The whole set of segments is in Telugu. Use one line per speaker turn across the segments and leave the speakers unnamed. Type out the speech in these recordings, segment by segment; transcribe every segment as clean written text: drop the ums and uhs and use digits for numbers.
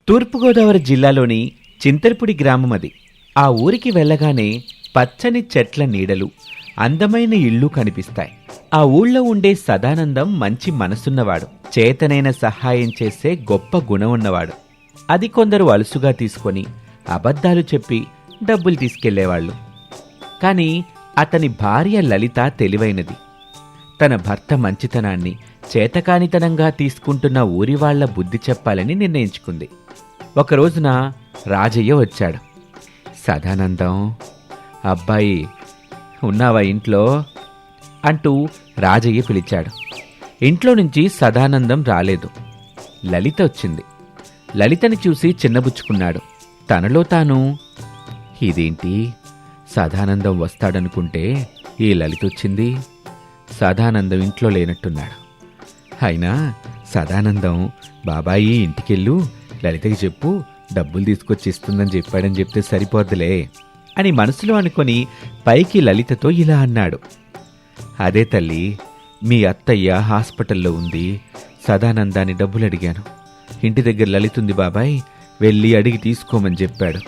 తూర్పుగోదావరి జిల్లాలోని చింతలపూడి గ్రామం అది. ఆ ఊరికి వెళ్ళగానే పచ్చని చెట్ల నీడలు, అందమైన ఇళ్ళు కనిపిస్తాయి. ఆ ఊళ్ళో ఉండే సదానందం మంచి మనసున్నవాడు, చేతనైన సహాయం చేసే గొప్ప గుణం ఉన్నవాడు. అది కొందరు అలుసుగా తీసుకొని అబద్ధాలు చెప్పి డబ్బులు తీసుకెళ్లేవాళ్లు. కాని అతని భార్య లలిత తెలివైనది. తన భర్త మంచితనాన్ని చేతకానితనంగా తీసుకుంటున్న ఊరివాళ్ల బుద్ధి చెప్పాలని నిర్ణయించుకుంది. ఒకరోజున రాజయ్య వచ్చాడు. సదానందం, అబ్బాయి ఉన్నావా ఇంట్లో అంటూ రాజయ్య పిలిచాడు. ఇంట్లో నుంచి సదానందం రాలేదు. లలిత వచ్చింది. లలితని చూసి చిన్నబుచ్చుకున్నాడు. తనలో తాను, ఇదేంటి సదానందం వస్తాడనుకుంటే ఈ లలిత వచ్చింది, సదానందం ఇంట్లో లేనట్టున్నాడు. అయినా సదానందం బాబాయి ఇంటికెళ్ళు, లలితకి చెప్పు డబ్బులు తీసుకొచ్చి ఇస్తుందని చెప్పాడని చెప్తే సరిపోద్దులే అని మనసులో అనుకొని పైకి లలితతో ఇలా అన్నాడు. అదే తల్లి, మీ అత్తయ్య హాస్పిటల్లో ఉంది, సదానందాన్ని డబ్బులు అడిగాను. ఇంటి దగ్గర లలితుంది బాబాయ్, వెళ్ళి అడిగి తీసుకోమని చెప్పాడు.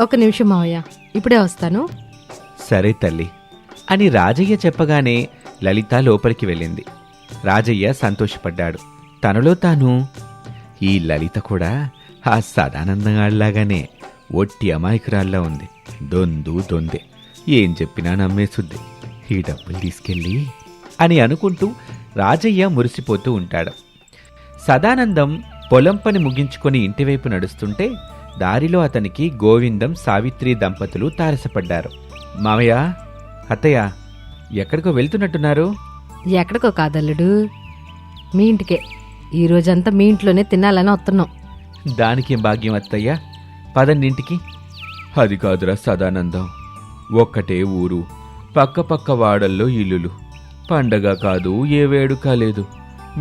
ఒక నిమిషం మావయ్య, ఇప్పుడే వస్తాను.
సరే తల్లి అని రాజయ్య చెప్పగానే లలిత లోపలికి వెళ్ళింది. రాజయ్య సంతోషపడ్డాడు. తనలో తాను, ఈ లలిత కూడా ఆ సదానందంగాళ్లాగానే ఒట్టి అమాయకురాల్లా ఉంది, దొందే, ఏం చెప్పినా నమ్మేసుద్ది, ఈ డబ్బులు తీసుకెళ్ళి అని అనుకుంటూ రాజయ్య మురిసిపోతూ ఉంటాడు. సదానందం పొలం పని ముగించుకొని ఇంటివైపు నడుస్తుంటే దారిలో అతనికి గోవిందం, సావిత్రి దంపతులు తారసపడ్డారు. మామయ్య, అత్తయ్య, ఎక్కడికో వెళ్తున్నట్టున్నారు?
ఎక్కడికో కాదల్లుడు, మీ ఇంటికే. ఈ రోజంతా మీ ఇంట్లోనే తినాలని వస్తున్నాం.
దానికేం భాగ్యం అత్తయ్య, పదండింటికి. అది కాదురా సదానందం, ఒక్కటే ఊరు, పక్క వాడల్లో ఇల్లులు, పండగ కాదు ఏ వేడుక లేదు,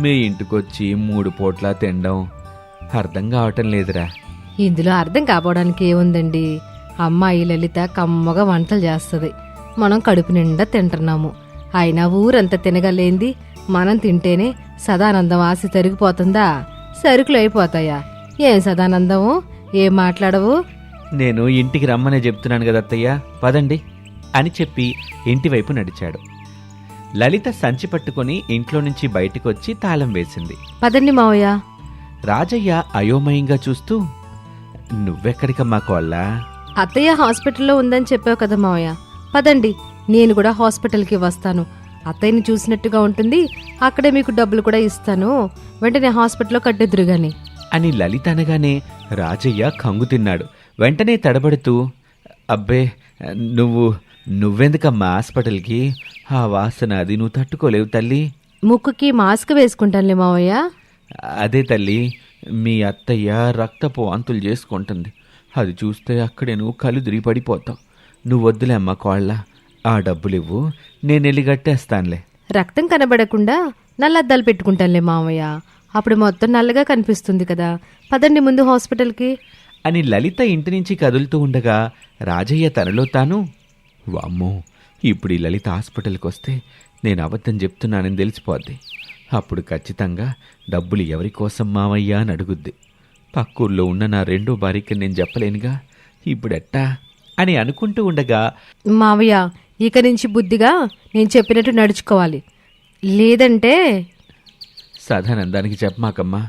మీ ఇంటికొచ్చి 3 పూట్లా తినడం అర్థం కావటం లేదురా.
ఇందులో అర్థం కాపోవడానికి ఏముందండి, అమ్మాయి లలిత కమ్మగా వంటలు చేస్తుంది, మనం కడుపు నిండా తింటున్నాము. అయినా ఊరంతా తినగలేంది మనం తింటేనే సదానందం ఆశ తరిగిపోతుందా, సరుకులు అయిపోతాయా? ఏం సదానందము, ఏం మాట్లాడవు?
నేను ఇంటికి రమ్మనే చెప్తున్నాను కదా అత్తయ్య, పదండి అని చెప్పి ఇంటివైపు నడిచాడు. లలిత సంచి పట్టుకుని ఇంట్లో నుంచి బయటికొచ్చి తాళం వేసింది.
పదండి మావయ్య.
రాజయ్య అయోమయంగా చూస్తూ, నువ్వెక్కడికమ్మా కోళ్ళ?
అత్తయ్య హాస్పిటల్లో ఉందని చెప్పావు కదా మావయ్య, పదండి, నేను కూడా హాస్పిటల్కి వస్తాను. అత్తయ్యని చూసినట్టుగా ఉంటుంది, అక్కడే మీకు డబ్బులు కూడా ఇస్తాను, వెంటనే హాస్పిటల్లో కట్టెదురుగాని
అని లలిత అనగానే రాజయ్య కంగు తిన్నాడు. వెంటనే తడబడుతూ, అబ్బే, నువ్వెందుకమ్మా హాస్పిటల్కి? ఆ వాసన అది నువ్వు తట్టుకోలేవు తల్లి.
ముక్కుకి మాస్క్ వేసుకుంటానులే మావయ్య.
అదే తల్లి, మీ అత్తయ్య రక్తపు వాంతులు చేసుకుంటుంది, అది చూస్తే అక్కడే నువ్వు కళ్ళు తిరిగి పడిపోతావు. నువ్వు వద్దులే అమ్మా కోళ్ళ, ఆ డబ్బులివ్వు, నేనెళ్ళి కట్టేస్తానులే.
రక్తం కనబడకుండా నల్లద్దాలు పెట్టుకుంటానులే మావయ్య, అప్పుడు మొత్తం నల్లగా కనిపిస్తుంది కదా. పదండి ముందు హాస్పిటల్కి
అని లలిత ఇంటి నుంచి కదులుతూ ఉండగా రాజయ్య తనలో తాను, వామ్మో, ఇప్పుడు ఈ లలిత హాస్పిటల్కి వస్తే నేను అబద్ధం చెప్తున్నానని తెలిసిపోద్ది. అప్పుడు ఖచ్చితంగా డబ్బులు ఎవరి కోసం మావయ్యా అని అడుగుద్ది. పక్కూర్లో ఉన్న నా 2వ భార్యకి నేను చెప్పలేనుగా, ఇప్పుడెట్టా అని అనుకుంటూ ఉండగా,
మావయ్య, ఇక నుంచి బుద్ధిగా నేను చెప్పినట్టు నడుచుకోవాలి, లేదంటే.
సదానందానికి చెప్పమాకమ్మా,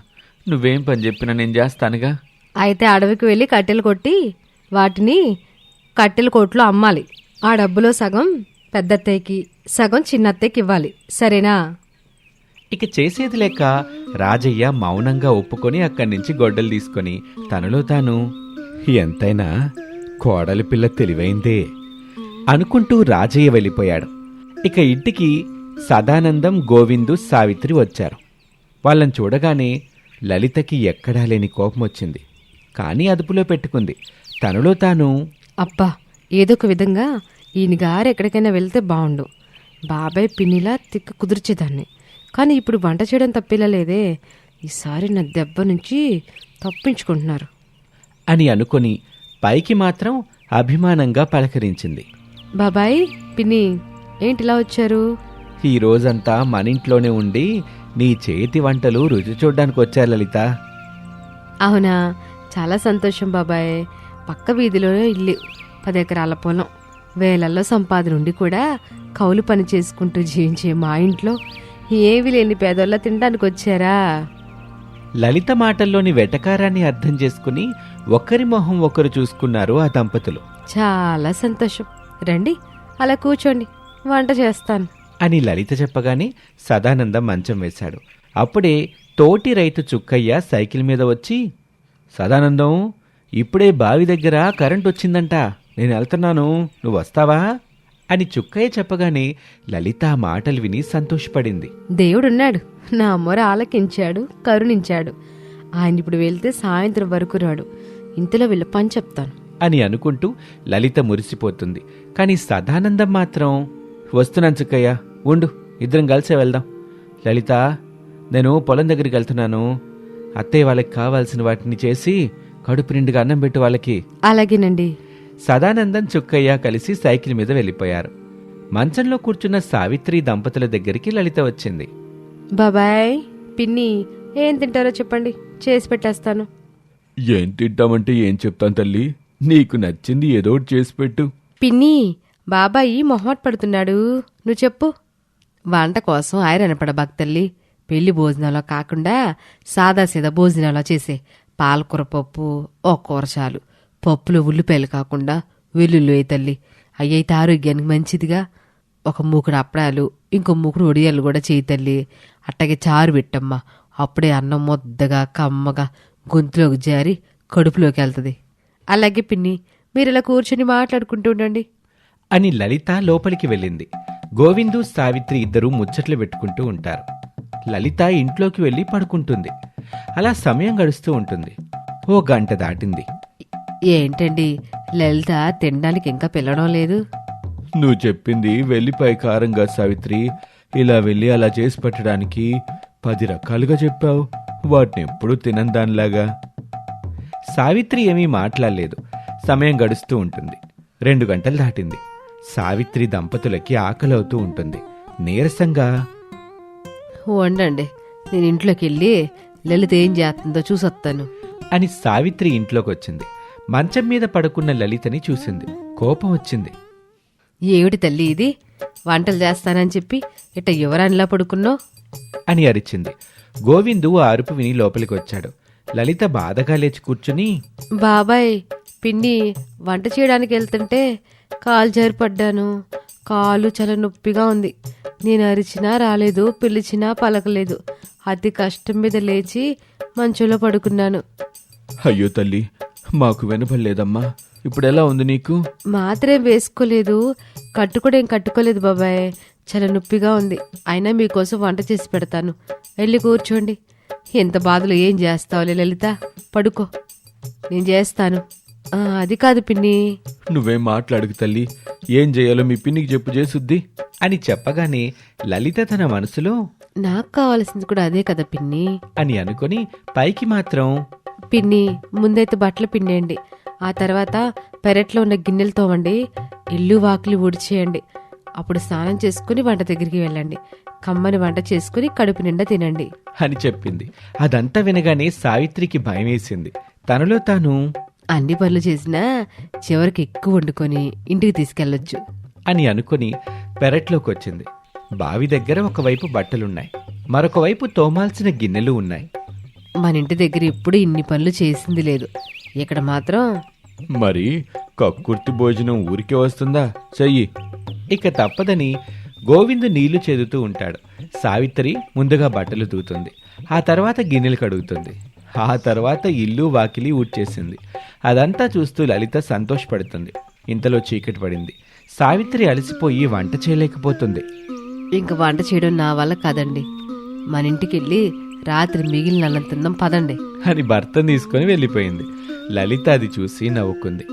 నువ్వేం పని చెప్పినా నేను చేస్తానుగా.
అయితే అడవికి వెళ్ళి కట్టెలు కొట్టి వాటిని కట్టెల కొట్లో అమ్మాలి. ఆ డబ్బులో సగం పెద్దత్తయ్యకి, సగం చిన్నత్తయ్యకి ఇవ్వాలి, సరేనా?
ఇక చేసేది లేక రాజయ్య మౌనంగా ఒప్పుకొని అక్కడి నుంచి గొడ్డలు తీసుకొని తనలో తాను, ఎంతైనా కోడలి పిల్ల తెలివైందే అనుకుంటూ రాజయ్య వెళ్ళిపోయాడు. ఇక ఇంటికి సదానందం, గోవిందు, సావిత్రి వచ్చారు. వాళ్ళని చూడగానే లలితకి ఎక్కడా లేని కోపం వచ్చింది. కానీ అదుపులో పెట్టుకుంది. తనలో తాను,
అబ్బా, ఏదో ఒక విధంగా ఈయన గారు ఎక్కడికైనా వెళ్తే బాగుండు, బాబాయ్ పిన్నిలా తిక్క కుదిర్చేదాన్ని. కానీ ఇప్పుడు వంట చేయడం తప్పిలా లేదే, ఈసారి నా దెబ్బ నుంచి తప్పించుకుంటున్నారు
అని అనుకొని పైకి మాత్రం అభిమానంగా పలకరించింది.
బాబాయ్, పిన్ని, ఏంటిలా వచ్చారు?
ఈ రోజంతా మన ఇంట్లోనే ఉండి నీ చేతి వంటలు రుచి చూడ్డానికి వచ్చారు లలిత.
అవునా, చాలా సంతోషం బాబాయ్. పక్క వీధిలోనే ఇల్లు, 10 ఎకరాల పొలం, వేలల్లో సంపాదన ఉండి కూడా కౌలు పని చేసుకుంటూ జీవించే మా ఇంట్లో ఏవి లేని పేదోళ్ళ తినడానికి వచ్చారా?
లలిత మాటల్లోని వెటకారాన్ని అర్థం చేసుకుని ఒకరి మొహం ఒకరు చూసుకున్నారు ఆ దంపతులు.
చాలా సంతోషం. రండి, అలా కూర్చోండి, వంట చేస్తాను
అని లలిత చెప్పగానే సదానందం మంచం వేశాడు. అప్పుడే తోటి రైతు చుక్కయ్య సైకిల్ మీద వచ్చి, సదానందం, ఇప్పుడే బావి దగ్గర కరెంట్ వచ్చిందంట, నేను వెళ్తున్నాను, నువ్వు వస్తావా అని చుక్కయ్య చెప్పగానే లలిత ఆ మాటలు విని సంతోషపడింది.
దేవుడున్నాడు, నా మొర ఆలకించాడు, కరుణించాడు. ఆయన ఇప్పుడు వెళ్తే సాయంత్రం వరకు రాడు. ఇంతలో వీళ్ళ పని చెప్తాను
అని అనుకుంటూ లలిత మురిసిపోతుంది. కానీ సదానందం మాత్రం, వస్తున్నాను చుక్కయ్య, ఉండు, ఇద్దరం కలిసే వెళ్దాం. లలిత, నేను పొలం దగ్గరికి వెళ్తున్నాను, అత్తయ్య వాళ్ళకి కావాల్సిన వాటిని చేసి కడుపు నిండుగా అన్నం పెట్టు వాళ్ళకి.
అలాగేనండి.
సదానందం చుక్కయ్య కలిసి సైకిల్ మీద వెళ్ళిపోయారు. మంచంలో కూర్చున్న సావిత్రి దంపతుల దగ్గరికి లలిత వచ్చింది.
బాబాయ్, పిన్ని, ఏం తింటారో చెప్పండి, చేసి పెట్టేస్తాను.
ఏం తింటామంటే ఏం చెప్తాను తల్లి, నీకు నచ్చింది ఏదో చేసి పెట్టు.
పిన్ని, బాబాయి మొహమాట పడుతున్నాడు, నువ్వు చెప్పు. వంట కోసం ఆయరనపడ భక్తల్లి, పెళ్లి భోజనాలో కాకుండా సాదాసీదా భోజనాలో చేసే పాలకూర పప్పు, ఓ కూర చాలు. పప్పులో ఉల్లిపాయలు కాకుండా వెల్లుల్లి వేయి తల్లి, అయ్యైతే ఆరోగ్యానికి మంచిదిగా. ఒక మూకుడు అప్పడాలు, ఇంకో మూకుడు ఒడియాలు కూడా చేయి తల్లి. అట్టగే చారు పెట్టమ్మా, అప్పుడే అన్నం ముద్దగా కమ్మగా గొంతులోకి జారి కడుపులోకి వెళ్తుంది. అలాగే పిన్ని, మీరు ఇలా కూర్చుని మాట్లాడుకుంటూ ఉండండి
అని లలిత లోపలికి వెళ్ళింది. గోవిందు సావిత్రి ఇద్దరూ ముచ్చట్లు పెట్టుకుంటూ ఉంటారు. లలిత ఇంట్లోకి వెళ్ళి పడుకుంటుంది. అలా సమయం గడుస్తూ ఉంటుంది. ఓ గంట దాటింది.
ఏంటండి, లలిత తినడానికి ఇంకా పిల్లడం లేదు?
నువ్వు చెప్పింది వెల్లిపాయ కారంగా సావిత్రి, ఇలా వెళ్ళి అలా చేసి పెట్టడానికి 10 రకాలుగా చెప్పావు, వాటిని ఎప్పుడూ తినని దానిలాగా. సావిత్రి ఏమీ మాట్లాడలేదు. సమయం గడుస్తూ ఉంటుంది. 2 గంటలు దాటింది. సావిత్రి దంపతులకి ఆకలవుతూ ఉంటుంది. నీరసంగా,
వండండి, నేను ఇంట్లోకి వెళ్ళి లలిత ఏం చేస్తుందో చూసొస్తాను
అని సావిత్రి ఇంట్లోకొచ్చింది. మంచం మీద పడుకున్న లలితని చూసింది. కోపం వచ్చింది.
ఏమిటి తల్లి ఇది, వంటలు చేస్తానని చెప్పి ఇట్ట యువరానిలా పడుకున్నావు
అని అరిచింది. గోవిందు ఆ అరుపు విని లోపలికి వచ్చాడు. లలిత బాధగా లేచి కూర్చుని,
బాబాయ్, పిన్ని వంట చేయడానికి వెళ్తుంటే కాలు జారి పడ్డాను. కాలు చాలా నొప్పిగా ఉంది. నేను అరిచినా రాలేదు, పిలిచినా పలకలేదు. అతి కష్టం మీద లేచి మంచంలో పడుకున్నాను.
అయ్యో తల్లి, మాకు వినపడలేదమ్మా, ఇప్పుడెలా ఉంది నీకు?
మాత్రేం వేసుకోలేదు, కట్టుకోడేం కట్టుకోలేదు బాబాయ్, చాలా నొప్పిగా ఉంది. అయినా మీకోసం వంట చేసి పెడతాను, వెళ్ళి కూర్చోండి. ఎంత బాధలు ఏం చేస్తావులే లలిత, పడుకో, నేను చేస్తాను. అది కాదు పిన్ని.
నువ్వేం మాట్లాడుకు తల్లి, ఏం చేయాలో మీ పిన్నికి చెప్పు, చేసుద్ది అని చెప్పగానే లలిత తన మనసులో,
నాకు కావాల్సింది కూడా అదే కదా పిన్ని
అని అనుకుని పైకి మాత్రం,
పిన్ని, ముందైతే బట్టలు పిండేయండి, ఆ తర్వాత పెరట్లో ఉన్న గిన్నెలు తోమండి, ఇల్లు వాకిలి ఊడ్చేయండి, అప్పుడు స్నానం చేసుకుని వంట దగ్గరికి వెళ్ళండి, కమ్మని వంట చేసుకుని కడుపు నిండా తినండి
అని చెప్పింది. అదంతా వినగానే సావిత్రికి భయమేసింది. తనలో తాను,
అన్ని పనులు చేసినా చివరికి ఎక్కువ వండుకొని ఇంటికి తీసుకెళ్లొచ్చు
అని అనుకుని పెరట్లోకి వచ్చింది. బావి దగ్గర ఒకవైపు బట్టలున్నాయి, మరొక వైపు తోమాల్సిన గిన్నెలు ఉన్నాయి.
మన ఇంటి దగ్గర ఎప్పుడు ఇన్ని పనులు చేసింది లేదు, ఇక్కడ మాత్రం.
మరి కక్కుర్తి భోజనం ఊరికే వస్తుందా, చెయ్యి. ఇక తప్పదని గోవిందు నీళ్లు చెదుతూ ఉంటాడు. సావిత్రి ముందుగా బట్టలు తూతుంది, ఆ తర్వాత గిన్నెలు కడుగుతుంది, ఆ తర్వాత ఇల్లు వాకిలి ఊడ్చేసింది. అదంతా చూస్తూ లలిత సంతోషపడుతుంది. ఇంతలో చీకటి పడింది. సావిత్రి అలసిపోయి వంట చేయలేకపోతుంది.
ఇంక వంట చేయడం నా వల్ల కాదండి, మన ఇంటికి వెళ్ళి రాత్రి మిగిలిన అన్నం తిందాం పదండి
అని భర్తను తీసుకుని వెళ్ళిపోయింది. లలిత అది చూసి నవ్వుకుంది.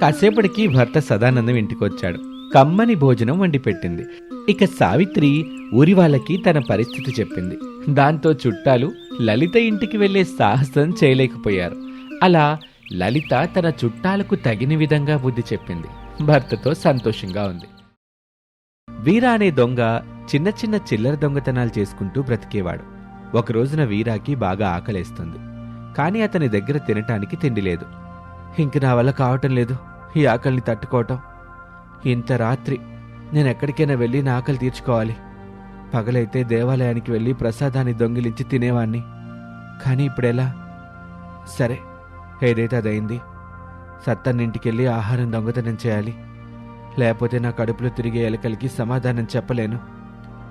కాసేపటికి భర్త సదానందం ఇంటికొచ్చాడు. కమ్మని భోజనం వండి పెట్టింది. ఇక సావిత్రి ఊరి వాళ్ళకి తన పరిస్థితి చెప్పింది. దాంతో చుట్టాలు లలిత ఇంటికి వెళ్లే సాహసం చేయలేకపోయారు. అలా లలిత తన చుట్టాలకు తగిన విధంగా బుద్ధి చెప్పింది. భర్తతో సంతోషంగా ఉంది. వీర అనే దొంగ చిన్న చిన్న చిల్లర దొంగతనాలు చేసుకుంటూ బ్రతికేవాడు. ఒక రోజున వీరాకి బాగా ఆకలేస్తుంది. కానీ అతని దగ్గర తినటానికి తిండి లేదు. ఇంక నా వల్ల కావటం లేదు ఈ ఆకలిని తట్టుకోవటం. ఇంత రాత్రి నేనెక్కడికైనా వెళ్ళి నా ఆకలి తీర్చుకోవాలి. పగలైతే దేవాలయానికి వెళ్ళి ప్రసాదాన్ని దొంగిలించి తినేవాణ్ణి. కానీ ఇప్పుడెలా? సరే, ఏదైతే అదైంది. సత్తన్నింటికెళ్ళి ఆహారం దొంగతనం చేయాలి. లేకపోతే నా కడుపులో తిరిగే ఎలకలకి సమాధానం చెప్పలేను.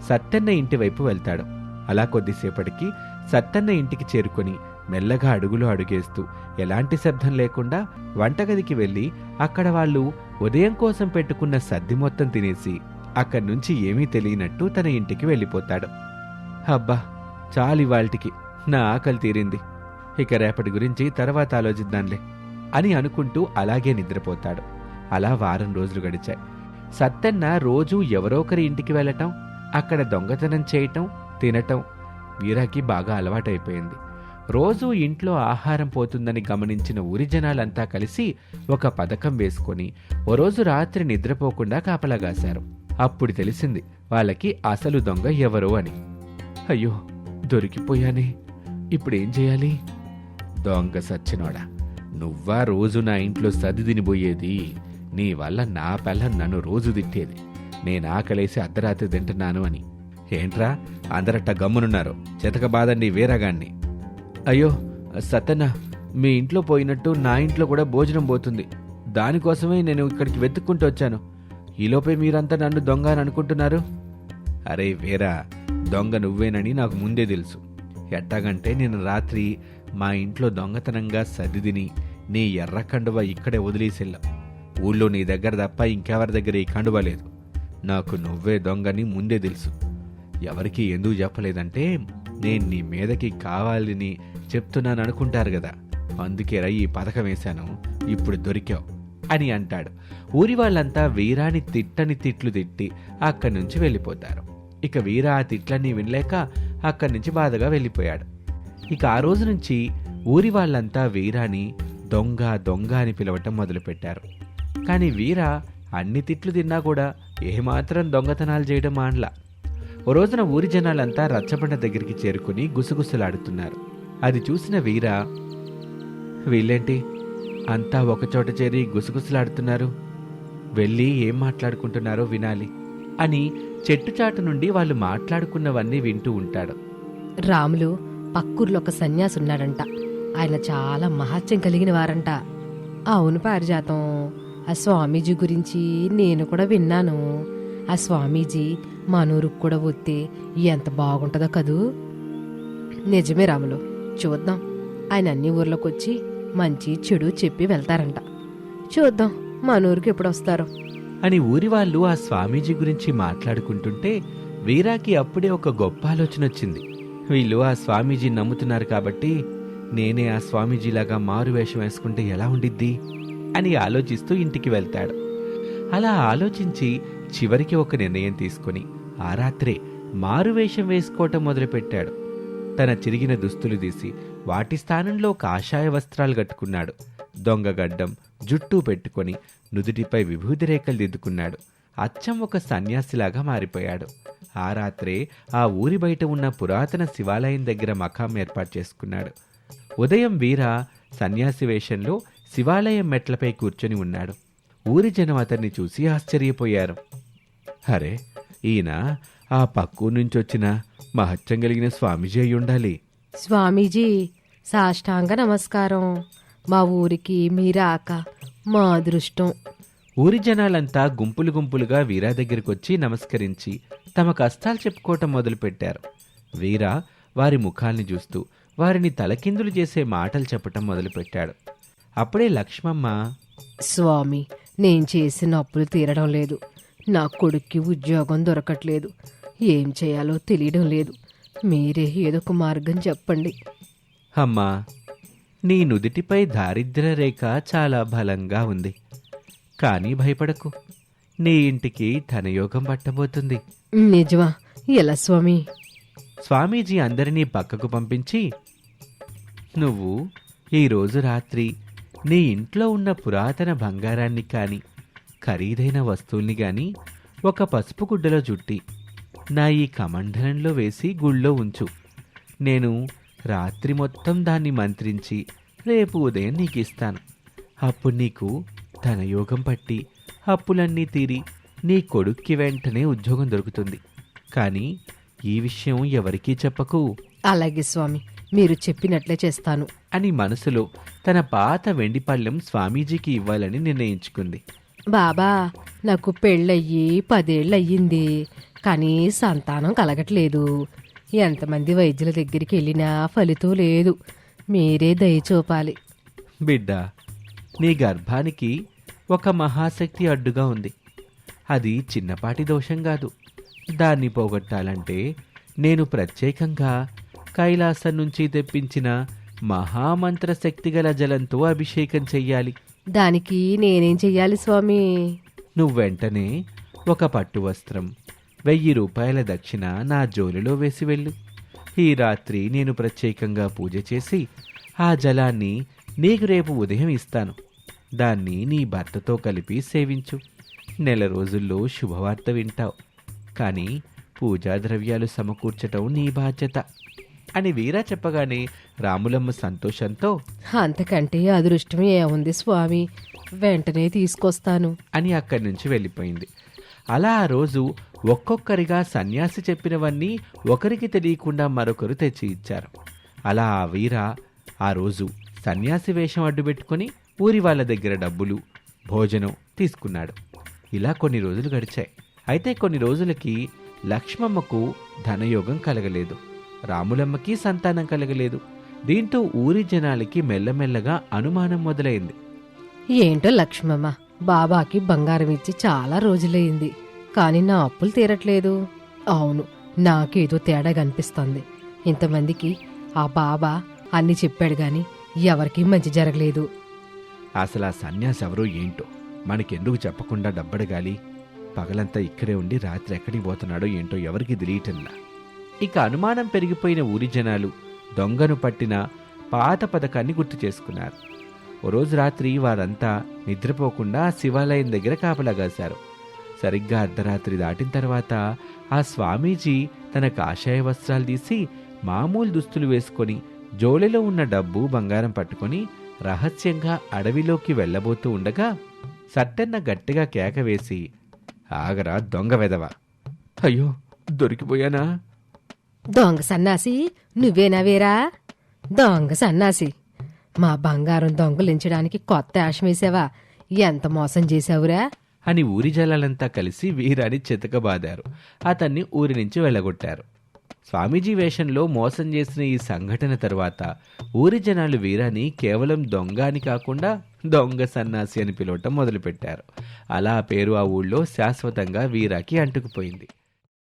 సత్తన్న ఇంటి వైపు వెళ్తాడు. అలా కొద్దిసేపటికి సత్తన్న ఇంటికి చేరుకొని మెల్లగా అడుగులు అడుగేస్తూ ఎలాంటి శబ్దం లేకుండా వంటగదికి వెళ్ళి అక్కడ వాళ్ళు ఉదయం కోసం పెట్టుకున్న సద్ది మొత్తం తినేసి అక్కడి నుంచి ఏమీ తెలియనట్టు తన ఇంటికి వెళ్ళిపోతాడు. అబ్బా, చాలివాళ్టికి నా ఆకలి తీరింది. ఇక రేపటి గురించి తర్వాత ఆలోచిద్దాంలే అని అనుకుంటూ అలాగే నిద్రపోతాడు. అలా వారం రోజులు గడిచాయి. సత్తన్న రోజూ ఎవరో ఒకరి ఇంటికి వెళ్ళటం, అక్కడ దొంగతనం చేయటం, తినటం వీరాకి బాగా అలవాటైపోయింది. రోజూ ఇంట్లో ఆహారం పోతుందని గమనించిన ఊరి జనాలంతా కలిసి ఒక పథకం వేసుకొని ఓ రోజు రాత్రి నిద్రపోకుండా కాపలాగాశారు. అప్పుడు తెలిసింది వాళ్ళకి అసలు దొంగ ఎవరో అని. అయ్యో, దొరికిపోయానే, ఇప్పుడేం చేయాలి? దొంగ సచ్చినోడా, నువ్వా రోజు నా ఇంట్లో సది తినిపోయేది? నీ వల్ల నా పిల్ల నన్ను రోజు తిట్టేది. నేను ఆకలేసి అర్ధరాత్రి తింటున్నాను అని. ఏంట్రా అందరట్ట గమ్మునున్నారు? చెతక బాదండి వీరగాన్ని. అయ్యో సత్తన్న, మీ ఇంట్లో పోయినట్టు నా ఇంట్లో కూడా భోజనం పోతుంది. దానికోసమే నేను ఇక్కడికి వెతుక్కుంటూ వచ్చాను. ఈలోపే మీరంతా నన్ను దొంగ అని అనుకుంటున్నారు. అరే వీరా, దొంగ నువ్వేనని నాకు ముందే తెలుసు. ఎట్టాగంటే నేను రాత్రి మా ఇంట్లో దొంగతనంగా సర్దిదిని నీ ఎర్ర కండువ ఇక్కడే వదిలేసిల్లా. ఊళ్ళో నీ దగ్గర తప్ప ఇంకెవరి దగ్గర ఈ కండువ లేదు. నాకు నువ్వే దొంగని ముందే తెలుసు. ఎవరికి ఎందుకు చెప్పలేదంటే నేను నీ మీదకి కావాలని చెప్తున్నాను అనుకుంటారు కదా, అందుకేరా ఈ పథకం వేశాను. ఇప్పుడు దొరికావు అని అంటాడు. ఊరి వాళ్ళంతా వీరాని తిట్టని తిట్లు తిట్టి అక్కడి నుంచి వెళ్ళిపోతారు. ఇక వీరా ఆ తిట్లన్నీ వినలేక అక్కడి నుంచి బాధగా వెళ్ళిపోయాడు. ఇక ఆ రోజు నుంచి ఊరి వాళ్ళంతా వీరాని దొంగ దొంగ అని పిలవటం మొదలుపెట్టారు. కానీ వీరా అన్ని తిట్లు తిన్నా కూడా ఏమాత్రం దొంగతనాలు చేయడం మానలా. ఓ రోజున ఊరి జనాలంతా రచ్చబండ దగ్గరికి చేరుకుని గుసగుసలాడుతున్నారు. అది చూసిన వీరా, వీళ్ళేంటి అంతా ఒకచోట చేరి గుసగుసలాడుతున్నారు, వెళ్ళి ఏం మాట్లాడుకుంటున్నారో వినాలి అని చెట్టుచాటు నుండి వాళ్ళు మాట్లాడుకున్నవన్నీ వింటూ ఉంటాడు.
రాములు పక్కూర్లో ఒక సన్యాసి ఉన్నాడంట. ఆయన చాలా మహత్యం కలిగిన వారంట. అవును పారిజాతం, ఆ స్వామీజీ గురించి నేను కూడా విన్నాను. ఆ స్వామీజీ మనూరుకు కూడా వస్తే ఎంత బాగుంటుందో కదూ. నిజమే రాములు, చూద్దాం. ఆయన అన్ని ఊర్లోకి వచ్చి మంచి చెడు చెప్పి వెళ్తారంట. చూద్దాం మనూరుకి ఎప్పుడు వస్తారో
అని ఊరి వాళ్ళు ఆ స్వామీజీ గురించి మాట్లాడుకుంటుంటే వీరాకి అప్పుడే ఒక గొప్ప ఆలోచన వచ్చింది. వీళ్ళు ఆ స్వామీజీ నమ్ముతున్నారు కాబట్టి నేనే ఆ స్వామీజీలాగా మారు వేషం వేసుకుంటే ఎలా ఉండిద్ది అని ఆలోచిస్తూ ఇంటికి వెళ్తాడు. అలా ఆలోచించి చివరికి ఒక నిర్ణయం తీసుకుని ఆ రాత్రే మారువేషం వేసుకోవటం మొదలుపెట్టాడు. తన చిరిగిన దుస్తులు తీసి వాటి స్థానంలో కాషాయ వస్త్రాలు కట్టుకున్నాడు. దొంగగడ్డం జుట్టు పెట్టుకొని నుదుటిపై విభూతి రేఖలు దిద్దుకున్నాడు. అచ్చం ఒక సన్యాసిలాగా మారిపోయాడు. ఆ రాత్రే ఆ ఊరి బయట ఉన్న పురాతన శివాలయం దగ్గర మకాం ఏర్పాటు చేసుకున్నాడు. ఉదయం వీర సన్యాసి వేషంలో శివాలయం మెట్లపై కూర్చొని ఉన్నాడు. ఊరి జనం అతన్ని చూసి ఆశ్చర్యపోయారు. అరే, ఈయన ఆ పక్కూరు నుంచి వచ్చిన మహత్యం కలిగిన స్వామీజీ అయి ఉండాలి.
స్వామీజీ సాష్టాంగ నమస్కారం. మా ఊరికి మీరాక మా అదృష్టం.
ఊరి జనాలంతా గుంపులు గుంపులుగా వీరా దగ్గరికొచ్చి నమస్కరించి తమ కష్టాలు చెప్పుకోవటం మొదలుపెట్టారు. వీరా వారి ముఖాల్ని చూస్తూ వారిని తలకిందులు చేసే మాటలు చెప్పటం మొదలుపెట్టాడు. అప్పుడే లక్ష్మమ్మ,
స్వామి, నేను చేసిన అప్పులు తీరడం లేదు. నా కొడుక్కి ఉద్యోగం దొరకట్లేదు. ఏం చేయాలో తెలియడం లేదు. మీరే ఏదో ఒక మార్గం చెప్పండి.
అమ్మా, నీ నుదిటిపై దారిద్ర్య రేఖ చాలా బలంగా ఉంది. కానీ భయపడకు, నీ ఇంటికి ధనయోగం పట్టబోతుంది.
నిజమా? ఎలా స్వామి?
స్వామీజీ అందరినీ పక్కకు పంపించి, నువ్వు ఈరోజు రాత్రి నీ ఇంట్లో ఉన్న పురాతన బంగారాన్ని కాని ఖరీదైన వస్తువుల్ని గాని ఒక పసుపు గుడ్డలో జుట్టి నా ఈ కమండలంలో వేసి గుళ్ళో ఉంచు. నేను రాత్రి మొత్తం దాన్ని మంత్రించి రేపు ఉదయం నీకు ఇస్తాను. అప్పుడు నీకు ధనయోగం పట్టి అప్పులన్నీ తీరి నీ కొడుక్కి వెంటనే ఉద్యోగం దొరుకుతుంది. కానీ ఈ విషయం ఎవరికీ చెప్పకు
అలాగే స్వామి, మీరు చెప్పినట్లే చేస్తాను.
అని మనసులో తన పాత వెండి పళ్ళెం స్వామీజీకి ఇవ్వాలని నిర్ణయించుకుంది.
బాబా, నాకు పెళ్ళయ్యి 10 ఏళ్ళయ్యింది, కానీ సంతానం కలగట్లేదు. ఎంతమంది వైద్యుల దగ్గరికి వెళ్ళినా ఫలితం లేదు. మీరే దయ చూపాలి.
బిడ్డ, నీ గర్భానికి ఒక మహాశక్తి అడ్డుగా ఉంది. అది చిన్నపాటి దోషం కాదు. దాన్ని పోగొట్టాలంటే నేను ప్రత్యేకంగా కైలాసం నుంచి తెప్పించిన మహామంత్ర శక్తిగల జలంతో అభిషేకం చెయ్యాలి.
దానికి నేనేం చెయ్యాలి స్వామి?
నువ్వు వెంటనే ఒక పట్టు వస్త్రం, 1000 రూపాయల దక్షిణ నా జోలిలో వేసి వెళ్ళు. ఈ రాత్రి నేను ప్రత్యేకంగా పూజ చేసి ఆ జలాన్ని నీకు రేపు ఉదయం ఇస్తాను. దాన్ని నీ భర్తతో కలిపి సేవించు. నెల రోజుల్లో శుభవార్త వింటావు. కానీ పూజా ద్రవ్యాలు సమకూర్చటం నీ బాధ్యత అని వీరా చెప్పగానే రాములమ్మ సంతోషంతో
అంతకంటే అదృష్టం ఏముంది స్వామి, వెంటనే తీసుకొస్తాను
అని అక్కడి నుంచి వెళ్ళిపోయింది. అలా ఆ రోజు ఒక్కొక్కరిగా సన్యాసి చెప్పినవన్నీ ఒకరికి తెలియకుండా మరొకరు తెచ్చి ఇచ్చారు. అలా ఆ వీర ఆ రోజు సన్యాసి వేషం అడ్డుపెట్టుకుని ఊరి వాళ్ళ దగ్గర డబ్బులు, భోజనం తీసుకున్నాడు. ఇలా కొన్ని రోజులు గడిచాయి. అయితే కొన్ని రోజులకి లక్ష్మమ్మకు ధనయోగం కలగలేదు, రాములమ్మకి సంతానం కలగలేదు. దీంతో ఊరి జనాలకి మెల్లమెల్లగా అనుమానం మొదలైంది.
ఏంటో లక్ష్మమ్మ, బాబాకి బంగారం ఇచ్చి చాలా రోజులైంది, కానీ నా అప్పులు తీరట్లేదు. అవును, నాకేదో తేడా కనిపిస్తోంది. ఇంతమందికి ఆ బాబా అన్ని చెప్పాడు గాని ఎవరికీ మంచి జరగలేదు.
అసలు ఆ సన్యాసి ఎవరో ఏంటో మనకెందుకు చెప్పకుండా డబ్బడగాలి? పగలంతా ఇక్కడే ఉండి రాత్రి ఎక్కడికి పోతున్నాడో ఏంటో ఎవరికి తెలియటంలా. ఇక అనుమానం పెరిగిపోయిన ఊరి జనాలు దొంగను పట్టిన పాత పథకాన్ని గుర్తు చేసుకున్నారు. ఓ రోజు రాత్రి వారంతా నిద్రపోకుండా శివాలయం దగ్గర కాపలాగాశారు. సరిగ్గా అర్ధరాత్రి దాటిన తర్వాత ఆ స్వామీజీ తన కాషాయ వస్త్రాలు తీసి మామూలు దుస్తులు వేసుకొని జోలెలో ఉన్న డబ్బు, బంగారం పట్టుకొని రహస్యంగా అడవిలోకి వెళ్ళబోతూ ఉండగా సట్టెన్న గట్టిగా కేక వేసి, ఆగరా దొంగ వెదవా! అయ్యో, దొరికిపోయానా?
దొంగ సన్నాసి, నువ్వేనా వీరా? దొంగ సన్నాసి, మా బంగారం దొంగలించడానికి కొత్త యాషం వేసావా? ఎంత మోసం చేశావురా
అని ఊరి జనాలంతా కలిసి వీరాని చితకబాదారు. అతన్ని ఊరి నుంచి వెళ్ళగొట్టారు. స్వామీజీ వేషంలో మోసం చేసిన ఈ సంఘటన తర్వాత ఊరి జనాలు వీరాని కేవలం దొంగ అని కాకుండా దొంగ సన్నాసి అని పిలవటం మొదలుపెట్టారు. అలా ఆ పేరు ఆ ఊళ్ళో శాశ్వతంగా వీరాకి అంటుకుపోయింది.